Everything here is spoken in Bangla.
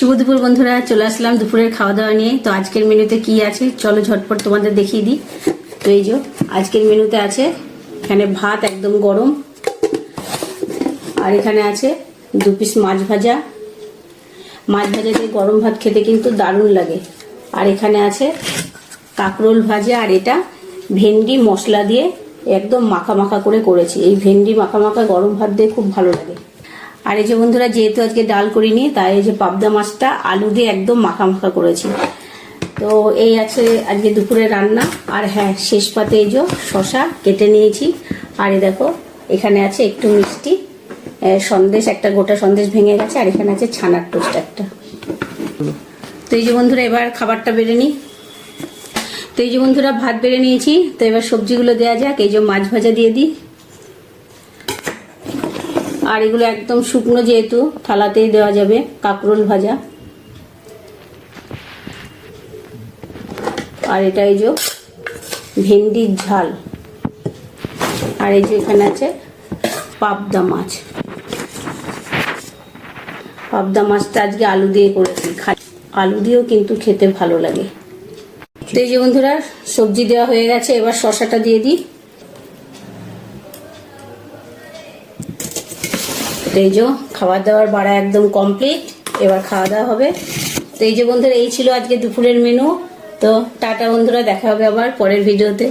শুভ দুপুর বন্ধুরা, চলে আসলাম দুপুরের খাওয়া দাওয়া নিয়ে। তো আজকের মেনুতে কি আছে চলো ঝটপট তোমাদের দেখিয়ে দিই। তো এই যে আজকের মেনুতে আছে এখানে ভাত একদম গরম, আর এখানে আছে 2 পিস মাছ ভাজা। মাছ ভাজা দিয়ে গরম ভাত খেতে কিন্তু দারুণ লাগে। আর এখানে আছে কাঁকরোল ভাজা, আর এটা ভেন্ডি মশলা দিয়ে একদম মাখা মাখা করে করেছি। এই ভেন্ডি মাখা মাখা গরম ভাত দিয়ে খুব ভালো লাগে। আর এই যে বন্ধুরা, যেহেতু আজকে ডাল করিনি তাই এই যে পাবদা মাছটা আলু দিয়ে একদম মাখা মাখা করেছি। তো এই আছে আজকে দুপুরে রান্না। আর হ্যাঁ, শেষ পাতে এই যে শশা কেটে নিয়েছি। আর এই দেখো এখানে আছে একটু মিষ্টি সন্দেশ, একটা গোটা সন্দেশ ভেঙে গেছে। আর এখানে আছে ছানার টোস্ট একটা। তো এই যে বন্ধুরা, এবার খাবারটা বেড়ে নিই। তো এই যে বন্ধুরা, ভাত বেড়ে নিয়েছি। তো এবার সবজিগুলো দেওয়া যাক। এই যে মাছ ভাজা দিয়ে দিই, আর এগুলো একদম শুকনো যেহেতু থালাতেই দেওয়া যাবে। কাঁকরোল ভাজা, আর এটা এই যে ভেন্ডির ঝাল, আর এই যে এখানে আছে পাবদা মাছ। পাবদা মাছটা আজকে আলু দিয়ে করেছি, আলু দিয়েও কিন্তু খেতে ভালো লাগে। তো এই যে বন্ধুরা, সবজি দেওয়া হয়ে গেছে। এবার শশাটা দিয়ে দিই। তো এই যে খাবার দাবার বাড়া একদম কমপ্লিট, এবার খাওয়া দাওয়া হবে। তো এই যে বন্ধুরা, এই ছিল আজকে দুপুরের মেনু। তো টাটা বন্ধুরা, দেখা হবে আবার পরের ভিডিওতে।